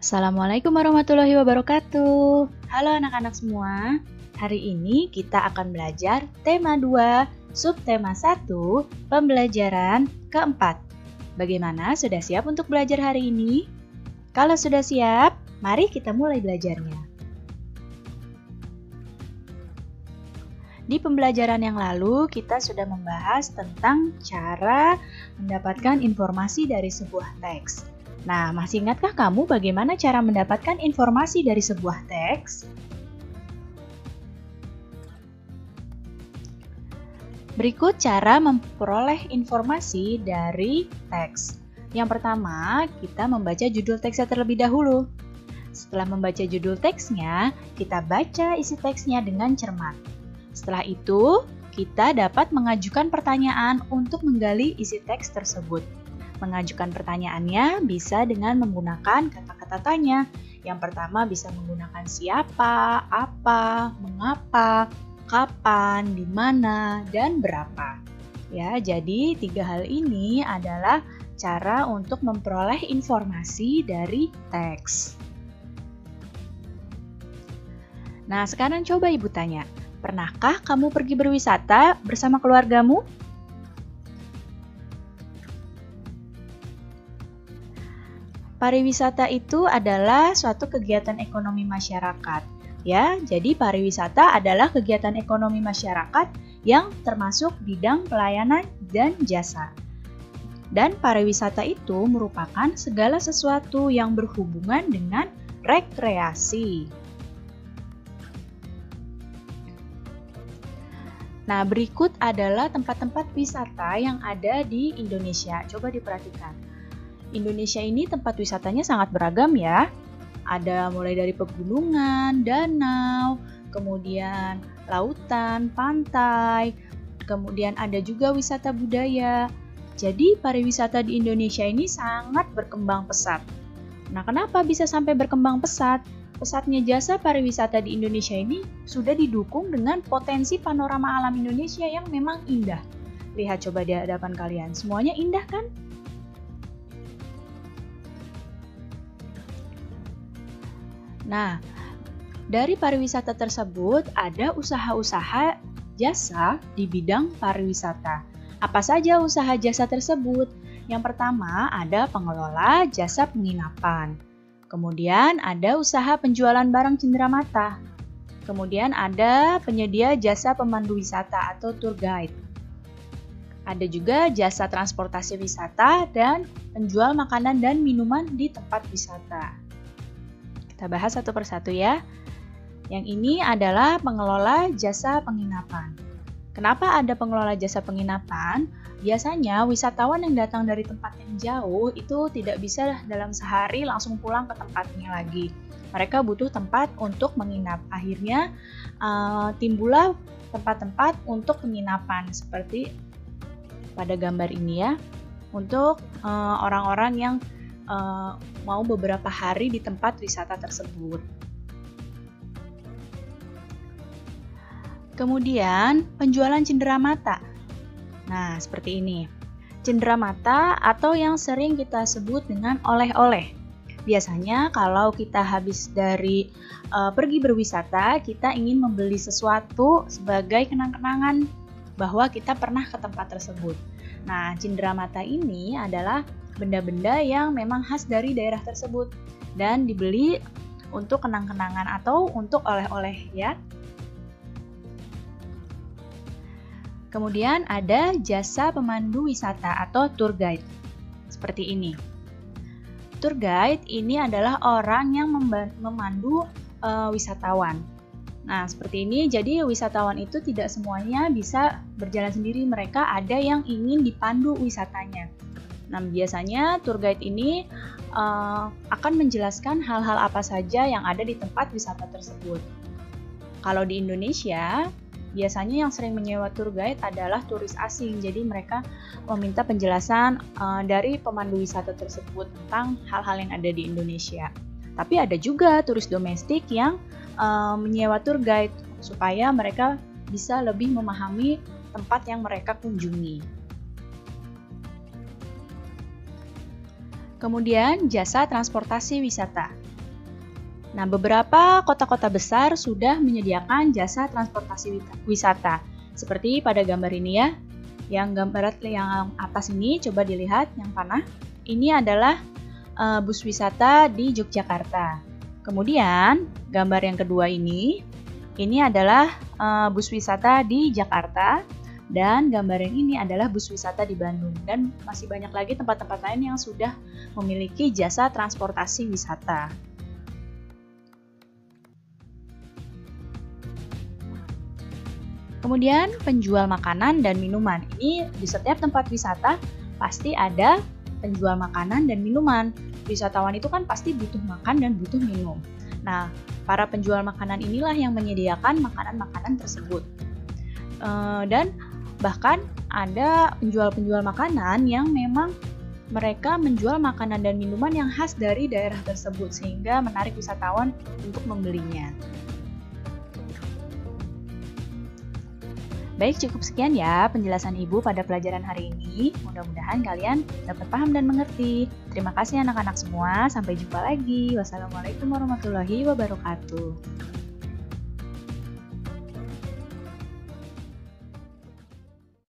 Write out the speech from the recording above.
Assalamualaikum warahmatullahi wabarakatuh. Halo anak-anak semua. Hari ini kita akan belajar tema 2, subtema 1, pembelajaran keempat. Bagaimana, sudah siap untuk belajar hari ini? Kalau sudah siap, mari kita mulai belajarnya. Di pembelajaran yang lalu, kita sudah membahas tentang cara mendapatkan informasi dari sebuah teks. Nah, masih ingatkah kamu bagaimana cara mendapatkan informasi dari sebuah teks? Berikut cara memperoleh informasi dari teks. Yang pertama, kita membaca judul teksnya terlebih dahulu. Setelah membaca judul teksnya, kita baca isi teksnya dengan cermat. Setelah itu, kita dapat mengajukan pertanyaan untuk menggali isi teks tersebut. Mengajukan pertanyaannya bisa dengan menggunakan kata-kata tanya. Yang pertama bisa menggunakan siapa, apa, mengapa, kapan, di mana, dan berapa. Ya, jadi 3 hal ini adalah cara untuk memperoleh informasi dari teks. Nah, sekarang coba Ibu tanya, pernahkah kamu pergi berwisata bersama keluargamu? Pariwisata itu adalah suatu kegiatan ekonomi masyarakat. Ya, jadi pariwisata adalah kegiatan ekonomi masyarakat yang termasuk bidang pelayanan dan jasa. Dan pariwisata itu merupakan segala sesuatu yang berhubungan dengan rekreasi. Nah, berikut adalah tempat-tempat wisata yang ada di Indonesia. Coba diperhatikan. Indonesia ini tempat wisatanya sangat beragam ya. Ada mulai dari pegunungan, danau, kemudian lautan, pantai, kemudian ada juga wisata budaya. Jadi pariwisata di Indonesia ini sangat berkembang pesat. Nah, kenapa bisa sampai berkembang pesat? Pesatnya jasa pariwisata di Indonesia ini sudah didukung dengan potensi panorama alam Indonesia yang memang indah. Lihat coba di hadapan kalian, semuanya indah kan? Nah, dari pariwisata tersebut ada usaha-usaha jasa di bidang pariwisata. Apa saja usaha jasa tersebut? Yang pertama ada pengelola jasa penginapan. Kemudian ada usaha penjualan barang cenderamata. Kemudian ada penyedia jasa pemandu wisata atau tour guide. Ada juga jasa transportasi wisata dan penjual makanan dan minuman di tempat wisata. Kita bahas satu persatu ya. Yang ini adalah pengelola jasa penginapan. Kenapa ada pengelola jasa penginapan? Biasanya wisatawan yang datang dari tempat yang jauh itu tidak bisa dalam sehari langsung pulang ke tempatnya lagi. Mereka butuh tempat untuk menginap. Akhirnya timbullah tempat-tempat untuk penginapan seperti pada gambar ini ya. Untuk orang-orang yang mau beberapa hari di tempat wisata tersebut. Kemudian penjualan cenderamata. Nah, seperti ini. Cenderamata atau yang sering kita sebut dengan oleh-oleh. Biasanya kalau kita habis dari pergi berwisata, kita ingin membeli sesuatu sebagai kenang-kenangan bahwa kita pernah ke tempat tersebut. Nah, cenderamata ini adalah benda-benda yang memang khas dari daerah tersebut dan dibeli untuk kenang-kenangan atau untuk oleh-oleh ya. Kemudian ada jasa pemandu wisata atau tour guide. Seperti ini. Tour guide ini adalah orang yang memandu wisatawan. Nah, seperti ini. Jadi wisatawan itu tidak semuanya bisa berjalan sendiri. Mereka ada yang ingin dipandu wisatanya. Nah, biasanya tour guide ini akan menjelaskan hal-hal apa saja yang ada di tempat wisata tersebut. Kalau di Indonesia, biasanya yang sering menyewa tour guide adalah turis asing. Jadi mereka meminta penjelasan dari pemandu wisata tersebut tentang hal-hal yang ada di Indonesia. Tapi ada juga turis domestik yang menyewa tour guide supaya mereka bisa lebih memahami tempat yang mereka kunjungi. Kemudian jasa transportasi wisata. Nah, beberapa kota-kota besar sudah menyediakan jasa transportasi wisata. Seperti pada gambar ini ya. Yang gambar yang atas ini coba dilihat yang panah. Ini adalah bus wisata di Yogyakarta. Kemudian, gambar yang kedua ini adalah bus wisata di Jakarta. Dan gambar yang ini adalah bus wisata di Bandung. Dan masih banyak lagi tempat-tempat lain yang sudah memiliki jasa transportasi wisata. Kemudian penjual makanan dan minuman. Ini di setiap tempat wisata pasti ada penjual makanan dan minuman. Wisatawan itu kan pasti butuh makan dan butuh minum. Nah, para penjual makanan inilah yang menyediakan makanan-makanan tersebut. Dan bahkan ada penjual-penjual makanan yang memang mereka menjual makanan dan minuman yang khas dari daerah tersebut sehingga menarik wisatawan untuk membelinya. Baik, cukup sekian ya penjelasan Ibu pada pelajaran hari ini. Mudah-mudahan kalian dapat paham dan mengerti. Terima kasih anak-anak semua. Sampai jumpa lagi. Wassalamualaikum warahmatullahi wabarakatuh.